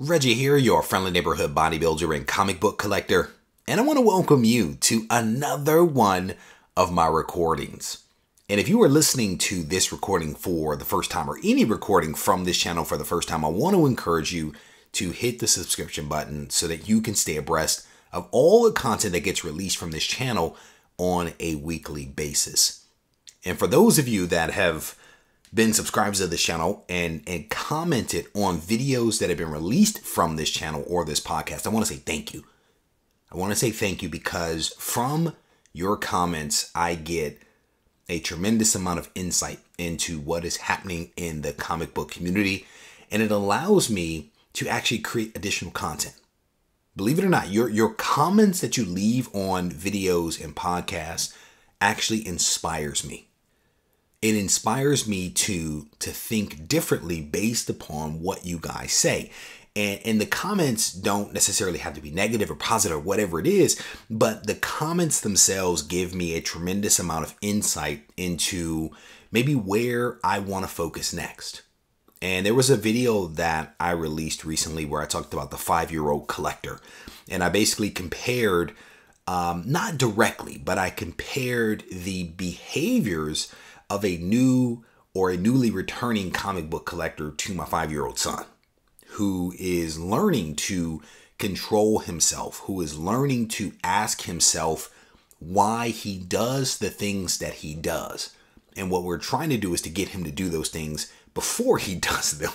Reggie here, your friendly neighborhood bodybuilder and comic book collector, and I want to welcome you to another one of my recordings. And if you are listening to this recording for the first time, or any recording from this channel for the first time, I want to encourage you to hit the subscription button so that you can stay abreast of all the content that gets released from this channel on a weekly basis. And for those of you that have been subscribers of this channel and commented on videos that have been released from this channel or this podcast, I want to say thank you. I want to say thank you because from your comments, I get a tremendous amount of insight into what is happening in the comic book community, and it allows me to actually create additional content. Believe it or not, your comments that you leave on videos and podcasts actually inspires me. It inspires me to think differently based upon what you guys say. And the comments don't necessarily have to be negative or positive or whatever it is, but the comments themselves give me a tremendous amount of insight into maybe where I want to focus next. And there was a video that I released recently where I talked about the 5-year-old collector. And I basically compared, not directly, but I compared the behaviors of a new or a newly returning comic book collector to my 5-year-old son, who is learning to control himself, who is learning to ask himself why he does the things that he does. And what we're trying to do is to get him to do those things before he does them.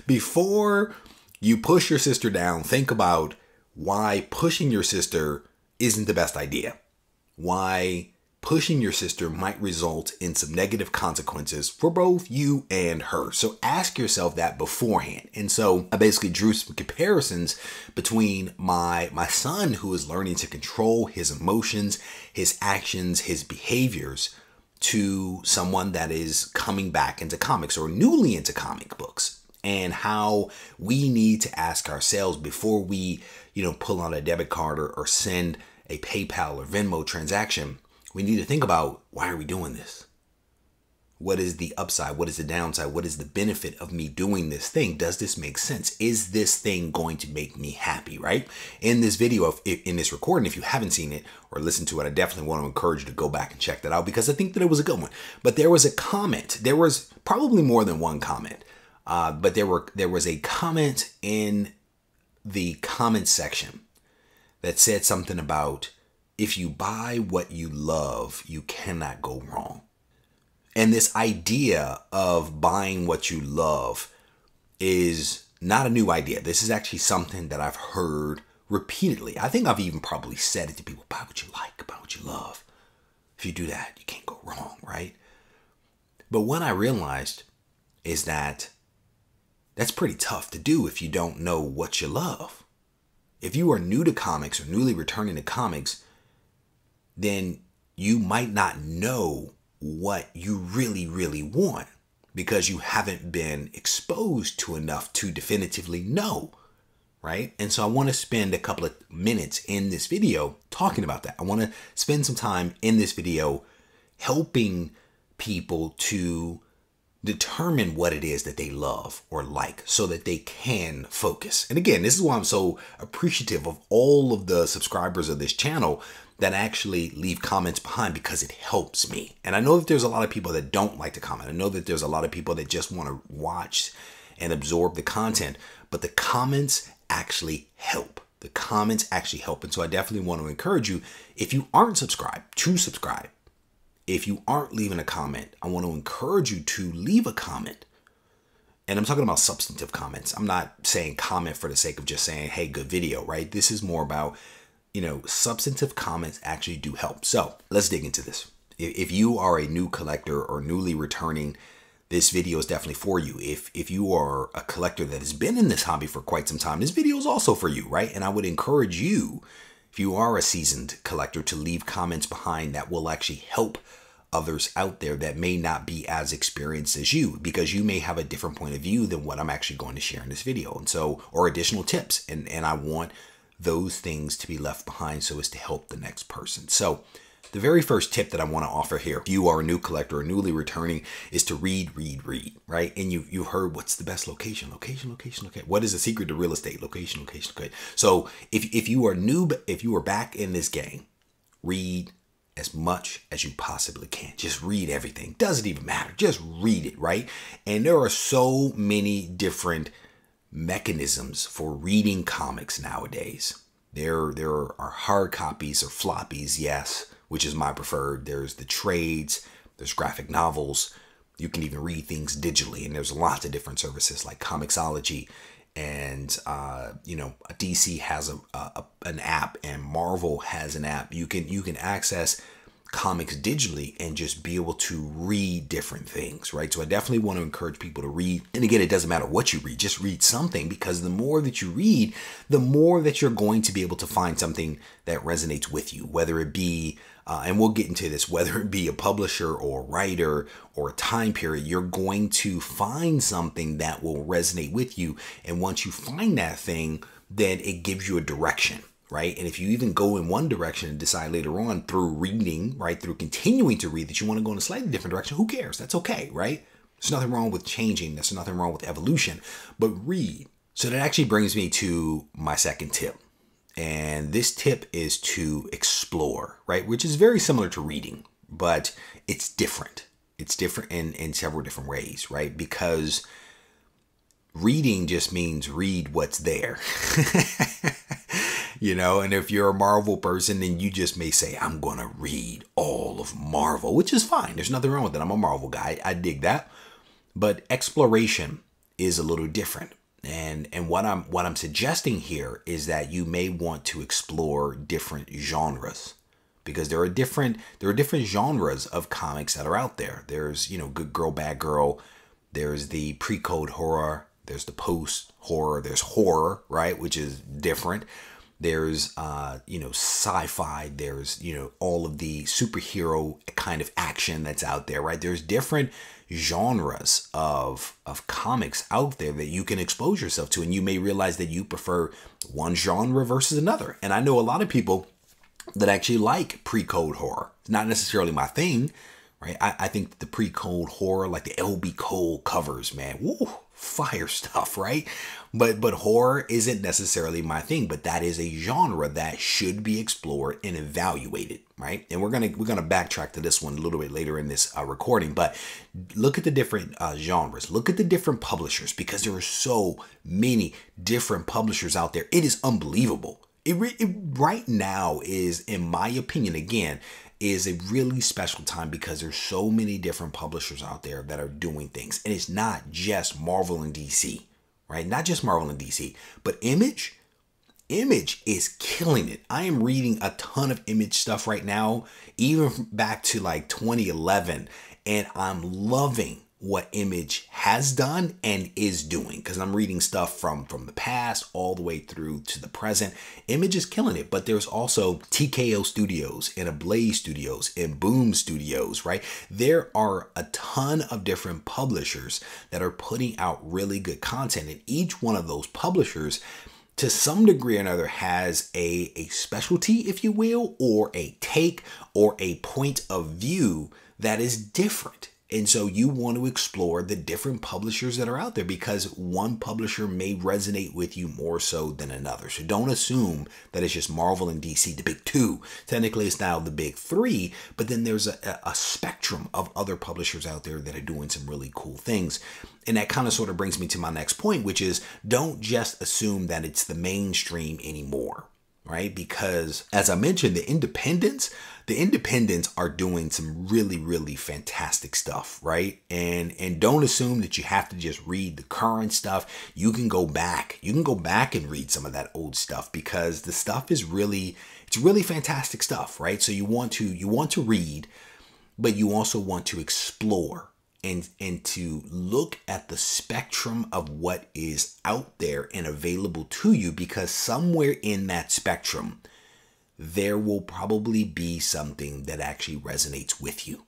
Before you push your sister down, think about why pushing your sister isn't the best idea. Why pushing your sister might result in some negative consequences for both you and her. So ask yourself that beforehand. And so I basically drew some comparisons between my son, who is learning to control his emotions, his actions, his behaviors, to someone that is coming back into comics or newly into comic books, and how we need to ask ourselves before we, pull out a debit card or send a PayPal or Venmo transaction. We need to think about, why are we doing this? What is the upside? What is the downside? What is the benefit of me doing this thing? Does this make sense? Is this thing going to make me happy, right? In this video, in this recording, if you haven't seen it or listened to it, I definitely want to encourage you to go back and check that out because I think that it was a good one. But there was a comment. There was probably more than one comment. But there was a comment in the comment section that said something about, if you buy what you love, you cannot go wrong. And this idea of buying what you love is not a new idea. This is actually something that I've heard repeatedly. I think I've even probably said it to people: buy what you like, buy what you love. If you do that, you can't go wrong, right? But what I realized is that that's pretty tough to do if you don't know what you love. If you are new to comics or newly returning to comics, then you might not know what you really, really want because you haven't been exposed to enough to definitively know, right? And so I want to spend a couple of minutes in this video talking about that. I want to spend some time in this video helping people to determine what it is that they love or like so that they can focus. And again, this is why I'm so appreciative of all of the subscribers of this channel that actually leave comments behind, because it helps me. And I know that there's a lot of people that don't like to comment. I know that there's a lot of people that just want to watch and absorb the content, but the comments actually help. The comments actually help. And so I definitely want to encourage you, if you aren't subscribed, to subscribe. If you aren't leaving a comment, I want to encourage you to leave a comment. And I'm talking about substantive comments. I'm not saying comment for the sake of just saying, hey, good video, right? This is more about, substantive comments actually do help. So let's dig into this. If you are a new collector or newly returning, this video is definitely for you. If you are a collector that has been in this hobby for quite some time, this video is also for you, right? And I would encourage you, if you are a seasoned collector, to leave comments behind that will actually help others out there that may not be as experienced as you, because you may have a different point of view than what I'm actually going to share in this video. And so, or additional tips. And I want those things to be left behind so as to help the next person. So The very first tip that I want to offer here, if you are a new collector or newly returning, is to read, right? And you heard, what's the best location? Location. What is the secret to real estate? Location. So if you are new, if you are back in this game, read as much as you possibly can. Just read everything. Doesn't even matter. Just read it, right? And there are so many different mechanisms for reading comics nowadays. There are hard copies or floppies, yes, which is my preferred. There's the trades, there's graphic novels. You can even read things digitally, and there's lots of different services like Comixology, and DC has an app, and Marvel has an app. You can access comics digitally and just be able to read different things, right? So I definitely want to encourage people to read. And again, it doesn't matter what you read, just read something, because the more that you read, the more that you're going to be able to find something that resonates with you, whether it be, and we'll get into this, whether it be a publisher or a writer or a time period, you're going to find something that will resonate with you. And once you find that thing, then it gives you a direction. Right. And if you even go in one direction and decide later on through reading, right, through continuing to read, that you want to go in a slightly different direction, who cares? That's okay. Right. There's nothing wrong with changing. There's nothing wrong with evolution, but read. So that actually brings me to my second tip. And this tip is to explore, right, which is very similar to reading, but it's different. It's different in several different ways. Right. Because reading just means read what's there. And if you're a Marvel person, then you just may say, I'm going to read all of Marvel, which is fine. There's nothing wrong with it. I'm a Marvel guy. I dig that. But exploration is a little different. And what I'm suggesting here is that you may want to explore different genres, because there are different genres of comics that are out there. There's, good girl, bad girl. There's the pre-code horror. There's the post horror. There's horror, right, which is different. There's, sci-fi. There's, all of the superhero kind of action that's out there, right? There's different genres of comics out there that you can expose yourself to. And you may realize that you prefer one genre versus another. And I know a lot of people that actually like pre-code horror. It's not necessarily my thing, right? I think the pre-code horror, like the LB Cole covers, man, woo, fire stuff, right? But horror isn't necessarily my thing, but that is a genre that should be explored and evaluated, right? And we're gonna backtrack to this one a little bit later in this recording, but look at the different genres, look at the different publishers, because there are so many different publishers out there. It is unbelievable. It right now is, in my opinion, again, is a really special time, because there's so many different publishers out there that are doing things. And it's not just Marvel and DC, right? Not just Marvel and DC, but Image is killing it. I am reading a ton of Image stuff right now, even back to like 2011, and I'm loving what Image has done and is doing, because I'm reading stuff from the past all the way through to the present. Image is killing it, but there's also TKO Studios and Ablaze Studios and Boom Studios, right? There are a ton of different publishers that are putting out really good content, and each one of those publishers, to some degree or another, has a specialty, if you will, or a take or a point of view that is different. And so you want to explore the different publishers that are out there, because one publisher may resonate with you more so than another. So don't assume that it's just Marvel and DC, the big two. Technically, it's now the big three, but then there's a spectrum of other publishers out there that are doing some really cool things. And that kind of sort of brings me to my next point, which is, don't just assume that it's the mainstream anymore, right? Because as I mentioned, the independents are doing some really, really fantastic stuff, right? And don't assume that you have to just read the current stuff. You can go back and read some of that old stuff, because the stuff is really fantastic stuff, right? So you want to read, but you also want to explore and to look at the spectrum of what is out there and available to you, because somewhere in that spectrum, there will probably be something that actually resonates with you.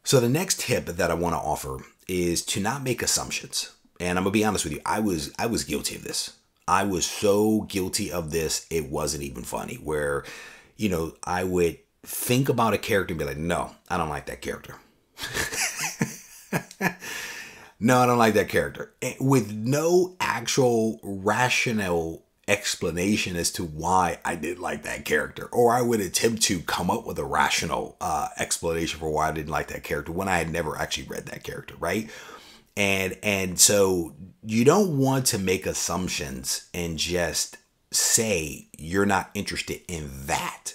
So the next tip that I want to offer is to not make assumptions. And I'm gonna be honest with you, I was guilty of this. I was so guilty of this, it wasn't even funny, where, I would think about a character and be like, no, I don't like that character. No, I don't like that character. With no actual rational explanation as to why I didn't like that character. Or I would attempt to come up with a rational explanation for why I didn't like that character when I had never actually read that character, right? And so you don't want to make assumptions and just say you're not interested in that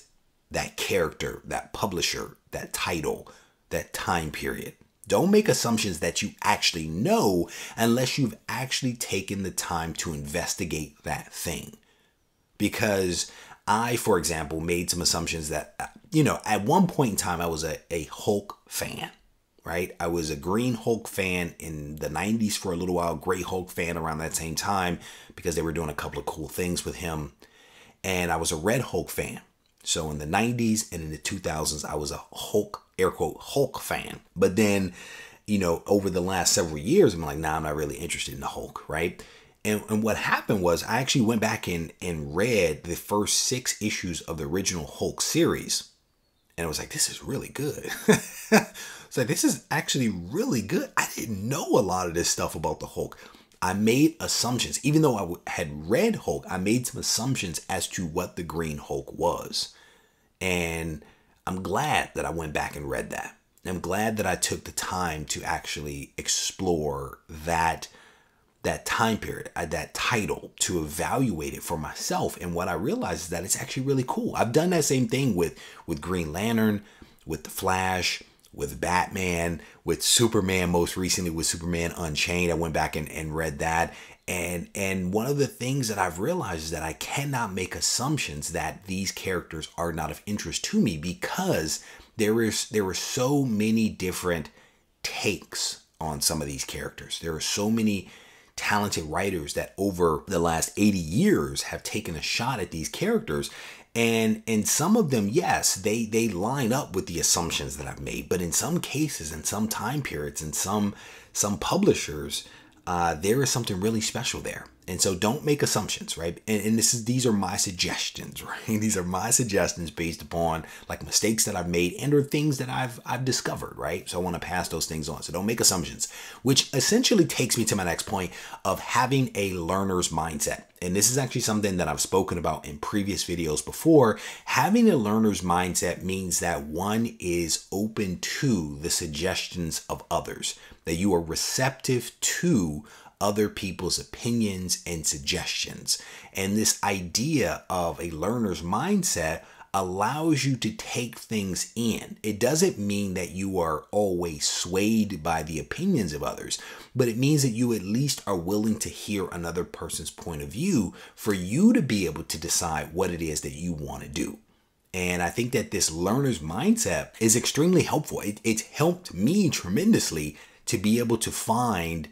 character, that publisher, that title, that time period. Don't make assumptions that you actually know unless you've actually taken the time to investigate that thing. Because I, for example, made some assumptions that, at one point in time, I was a Hulk fan, right? I was a Green Hulk fan in the 90s for a little while, Gray Hulk fan around that same time because they were doing a couple of cool things with him. And I was a Red Hulk fan. So in the 90s and in the 2000s, I was a Hulk, air quote, Hulk fan. But then, over the last several years, I'm like, nah, I'm not really interested in the Hulk, right? And what happened was I actually went back and read the first 6 issues of the original Hulk series. And I was like, this is really good. It's like, this is actually really good. I didn't know a lot of this stuff about the Hulk. I made assumptions. Even though I had read Hulk, I made some assumptions as to what the Green Hulk was. And I'm glad that I went back and read that. I'm glad that I took the time to actually explore that time period, that title, to evaluate it for myself. And what I realized is that it's actually really cool. I've done that same thing with Green Lantern, with The Flash, with Batman, with Superman, most recently with Superman Unchained. I went back and read that. And one of the things that I've realized is that I cannot make assumptions that these characters are not of interest to me, because there were so many different takes on some of these characters. There are so many talented writers that over the last 80 years have taken a shot at these characters. And some of them, yes, they line up with the assumptions that I've made. But in some cases, in some time periods, in some publishers, there is something really special there. And so don't make assumptions, right? And these are my suggestions, right? These are my suggestions based upon like mistakes that I've made and or things that I've discovered, right? So I want to pass those things on. So don't make assumptions, which essentially takes me to my next point of having a learner's mindset. And this is actually something that I've spoken about in previous videos before. Having a learner's mindset means that one is open to the suggestions of others, that you are receptive to other people's opinions and suggestions. And this idea of a learner's mindset allows you to take things in. It doesn't mean that you are always swayed by the opinions of others, but it means that you at least are willing to hear another person's point of view for you to be able to decide what it is that you want to do. And I think that this learner's mindset is extremely helpful. It's helped me tremendously to be able to find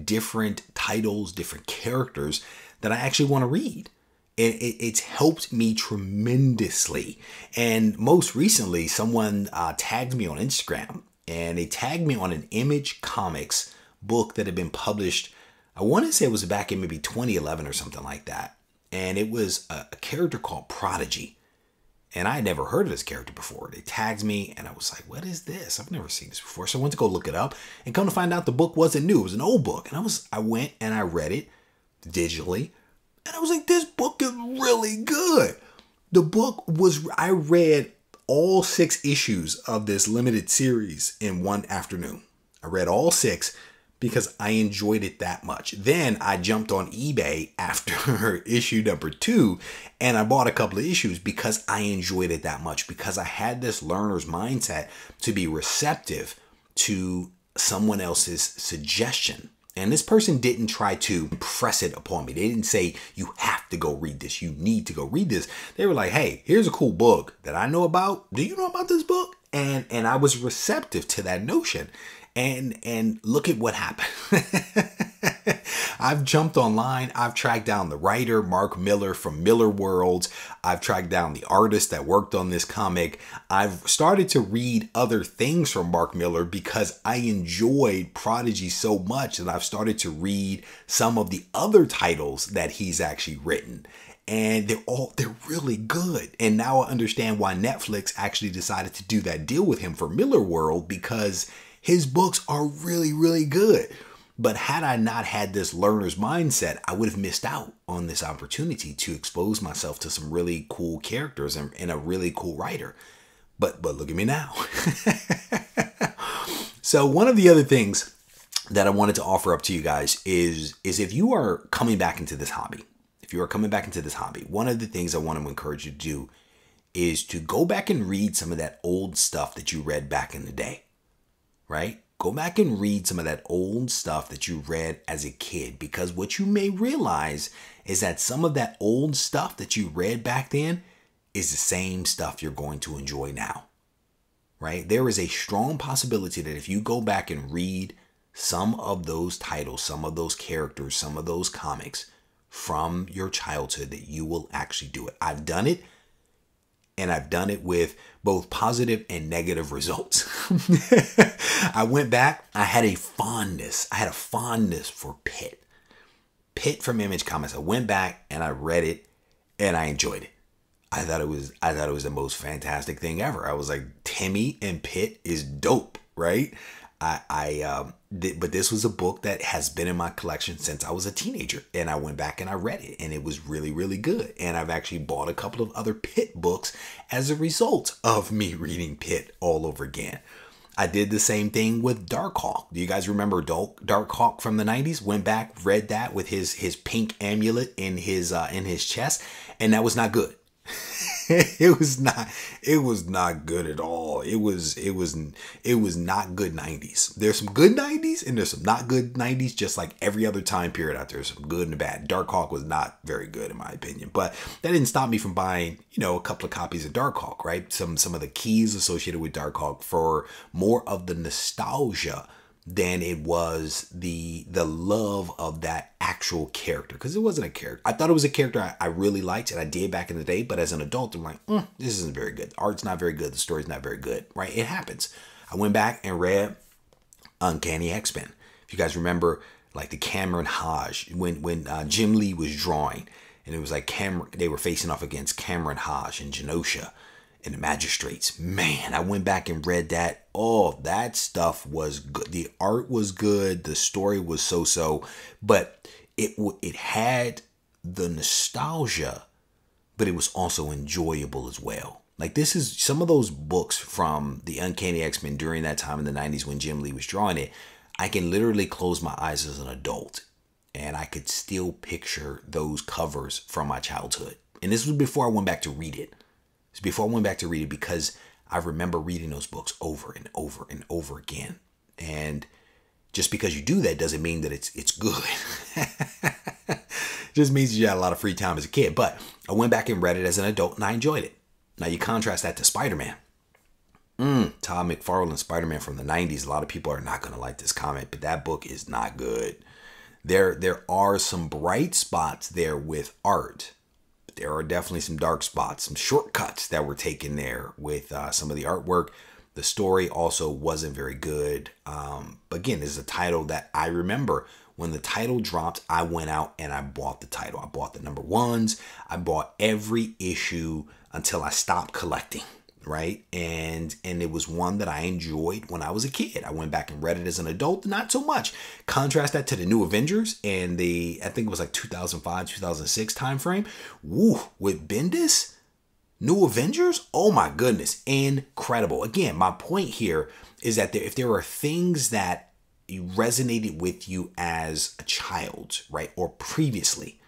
different titles, different characters that I actually want to read. It's helped me tremendously. And most recently, someone tagged me on Instagram, and they tagged me on an Image Comics book that had been published. I want to say it was back in maybe 2011 or something like that. And it was a character called Prodigy. And I had never heard of this character before. They tagged me and I was like, what is this? I've never seen this before. So I went to go look it up, and come to find out the book wasn't new. It was an old book. And I went and I read it digitally. And I was like, this book is really good. The book was, I read all 6 issues of this limited series in one afternoon. I read all 6 because I enjoyed it that much. Then I jumped on eBay after issue number 2 and I bought a couple of issues because I enjoyed it that much, because I had this learner's mindset to be receptive to someone else's suggestion. And this person didn't try to press it upon me. They didn't say, you have to go read this. You need to go read this. They were like, hey, here's a cool book that I know about. Do you know about this book? And I was receptive to that notion. And look at what happened. I've jumped online. I've tracked down the writer, Mark Millar from Miller Worlds. I've tracked down the artist that worked on this comic. I've started to read other things from Mark Millar because I enjoyed Prodigy so much that I've started to read some of the other titles that he's actually written. and they're really good. And now I understand why Netflix actually decided to do that deal with him for Miller World, because his books are really, really good. But had I not had this learner's mindset, I would have missed out on this opportunity to expose myself to some really cool characters and a really cool writer. But look at me now. So one of the other things that I wanted to offer up to you guys is if you are coming back into this hobby, one of the things I want to encourage you to do is to go back and read some of that old stuff that you read back in the day, right? Go back and read some of that old stuff that you read as a kid, because what you may realize is that some of that old stuff that you read back then is the same stuff you're going to enjoy now, right? There is a strong possibility that if you go back and read some of those titles, some of those characters, some of those comics from your childhood, that you will actually do it. I've done it, and I've done it with both positive and negative results. I went back, I had a fondness for Pitt from Image Comics. I went back and I read it and I enjoyed it. I thought it was the most fantastic thing ever. I was like, Timmy and Pitt is dope, right? But this was a book that has been in my collection since I was a teenager, and I went back and I read it, and it was really, really good. And I've actually bought a couple of other Pitt books as a result of me reading Pitt all over again. I did the same thing with Darkhawk. Do you guys remember Darkhawk from the 90s? Went back, read that with his pink amulet in his chest, and that was not good. It was not good at all. It was not good 90s. There's some good 90s and there's some not good 90s, just like every other time period out there. There's some good and bad. Darkhawk was not very good in my opinion, but that didn't stop me from buying, a couple of copies of Darkhawk, right? Some of the keys associated with Darkhawk for more of the nostalgia than it was the love of that actual character, because it wasn't a character. I thought it was a character I really liked, and I did back in the day, but as an adult, I'm like, this isn't very good. The art's not very good. The story's not very good, right? It happens. I went back and read Uncanny X-Men. If you guys remember, like the Cameron Hodge, when Jim Lee was drawing, and it was like they were facing off against Cameron Hodge and Genosha and the Magistrates. Man, I went back and read that. Oh, that stuff was good. The art was good. The story was so-so, but it had the nostalgia, but it was also enjoyable as well. Like, this is some of those books from the Uncanny X-Men during that time in the 90s when Jim Lee was drawing it. I can literally close my eyes as an adult, and I could still picture those covers from my childhood. And this was before I went back to read it. It's before I went back to read it, because I remember reading those books over and over and over again. And just because you do that doesn't mean that it's good. Just means you had a lot of free time as a kid. But I went back and read it as an adult, and I enjoyed it. Now you contrast that to Spider-Man. Todd McFarlane's Spider-Man from the 90s. A lot of people are not going to like this comic, but that book is not good. There are some bright spots there with art. There are definitely some dark spots, some shortcuts that were taken there with some of the artwork. The story also wasn't very good. But again, this is a title that I remember when the title dropped. I went out and I bought the title. I bought the number ones. I bought every issue until I stopped collecting, right? And it was one that I enjoyed when I was a kid. I went back and read it as an adult, not so much. Contrast that to the New Avengers and I think it was like 2005, 2006 time frame. Woo, with Bendis, New Avengers, oh my goodness, incredible. Again, my point here is that if there are things that resonated with you as a child, right, or previously,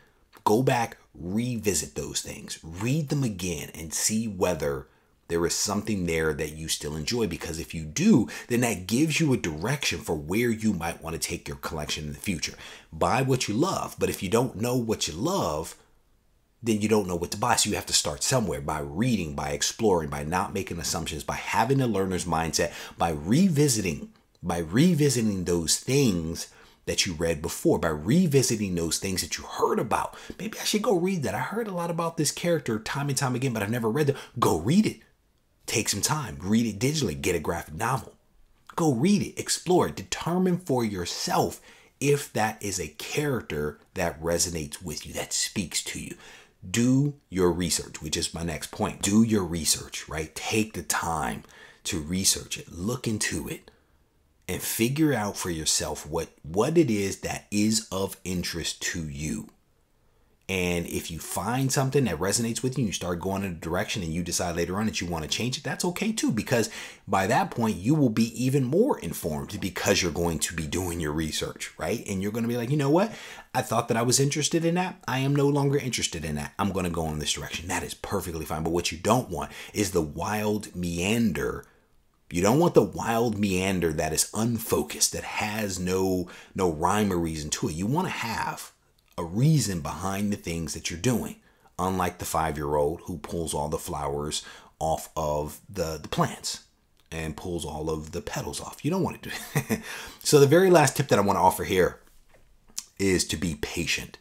go back, revisit those things, read them again, and see whether there is something there that you still enjoy. Because if you do, then that gives you a direction for where you might want to take your collection in the future. Buy what you love, but if you don't know what you love, then you don't know what to buy. So you have to start somewhere, by reading, by exploring, by not making assumptions, by having a learner's mindset, by revisiting those things that you read before, by revisiting those things that you heard about. Maybe I should go read that. I heard a lot about this character time and time again, but I've never read them. Go read it. Take some time. Read it digitally. Get a graphic novel. Go read it. Explore it. Determine for yourself if that is a character that resonates with you, that speaks to you. do your research, which is my next point. Do your research, right? Take the time to research it, look into it, and figure out for yourself what it is that is of interest to you. And if you find something that resonates with you, you start going in a direction and you decide later on that you want to change it, that's okay too, because by that point you will be even more informed because you're going to be doing your research, right? And you're going to be like, you know what? I thought that I was interested in that. I am no longer interested in that. I'm going to go in this direction. That is perfectly fine. But what you don't want is the wild meander. You don't want the wild meander that is unfocused, that has no rhyme or reason to it. You want to have a reason behind the things that you're doing. Unlike the 5-year-old who pulls all the flowers off of the plants and pulls all of the petals off. You don't want to do that. So the very last tip that I want to offer here is to be patient.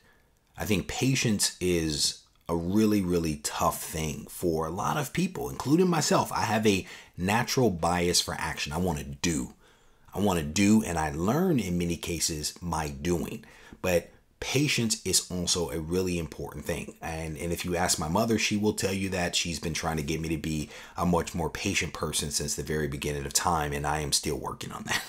I think patience is a really, really tough thing for a lot of people, including myself. I have a natural bias for action. I want to do, and I learn in many cases by doing. But patience is also a really important thing. And if you ask my mother, she will tell you that she's been trying to get me to be a much more patient person since the very beginning of time. And I am still working on that.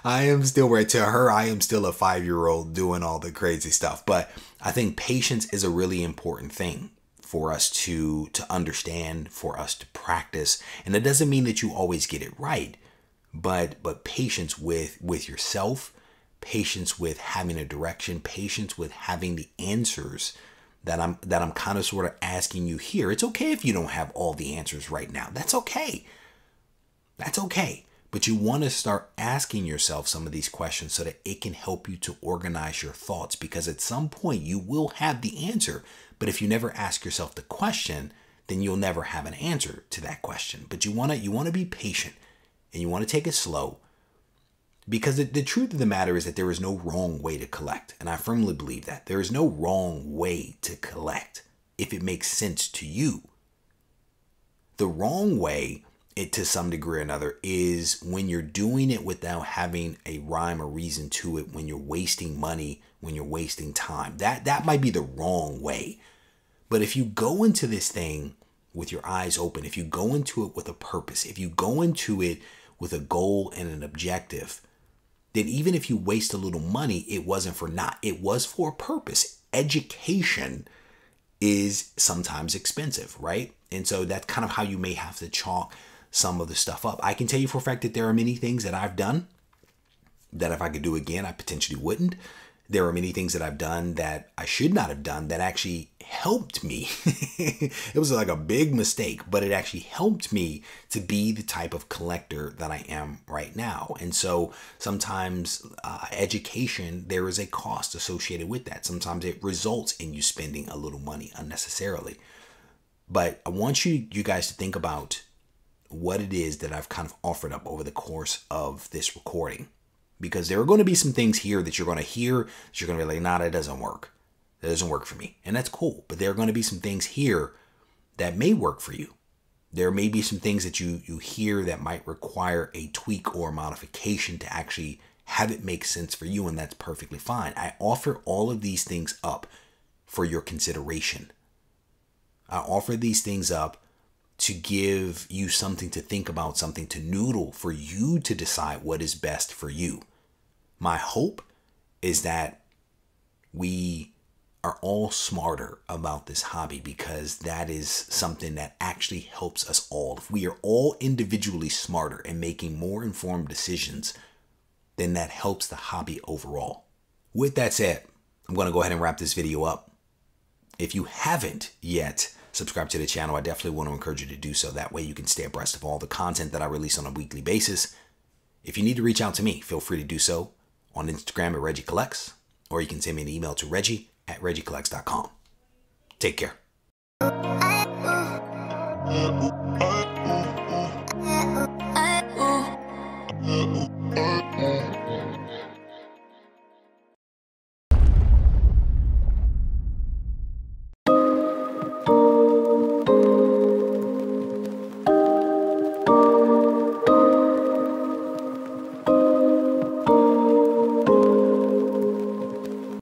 I am still right to her. I am still a 5-year-old doing all the crazy stuff. But I think patience is a really important thing for us to understand, for us to practice. And it doesn't mean that you always get it right, but patience with yourself, patience with having a direction, patience with having the answers that I'm kind of sort of asking you here. It's okay if you don't have all the answers right now. That's okay. That's okay. But you want to start asking yourself some of these questions so that it can help you to organize your thoughts, because at some point you will have the answer. But if you never ask yourself the question, then you'll never have an answer to that question. But you want to be patient, and you want to take it slow. Because the truth of the matter is that there is no wrong way to collect. And I firmly believe that. There is no wrong way to collect if it makes sense to you. The wrong way, to some degree or another, is when you're doing it without having a rhyme or reason to it, when you're wasting money, when you're wasting time. That might be the wrong way. But if you go into this thing with your eyes open, if you go into it with a purpose, if you go into it with a goal and an objective, then even if you waste a little money, it wasn't for naught. It was for a purpose. Education is sometimes expensive, right? And so that's kind of how you may have to chalk some of the stuff up. I can tell you for a fact that there are many things that I've done that if I could do again, I potentially wouldn't. There are many things that I've done that I should not have done that actually helped me. It was like a big mistake, but it actually helped me to be the type of collector that I am right now. And so sometimes education, there is a cost associated with that. Sometimes it results in you spending a little money unnecessarily. But I want you guys to think about what it is that I've kind of offered up over the course of this recording. Because there are going to be some things here that you're going to hear that you're going to be like, nah, that doesn't work. That doesn't work for me. And that's cool. But there are going to be some things here that may work for you. There may be some things that you hear that might require a tweak or a modification to actually have it make sense for you. And that's perfectly fine. I offer all of these things up for your consideration. I offer these things up to give you something to think about, something to noodle, for you to decide what is best for you. My hope is that we are all smarter about this hobby, because that is something that actually helps us all. If we are all individually smarter and making more informed decisions, then that helps the hobby overall. With that said, I'm going to go ahead and wrap this video up. If you haven't yet subscribe to the channel, I definitely want to encourage you to do so. That way you can stay abreast of all the content that I release on a weekly basis. If you need to reach out to me, feel free to do so on Instagram at Regie Collects, or you can send me an email to reggie@regiecollects.com. Take care.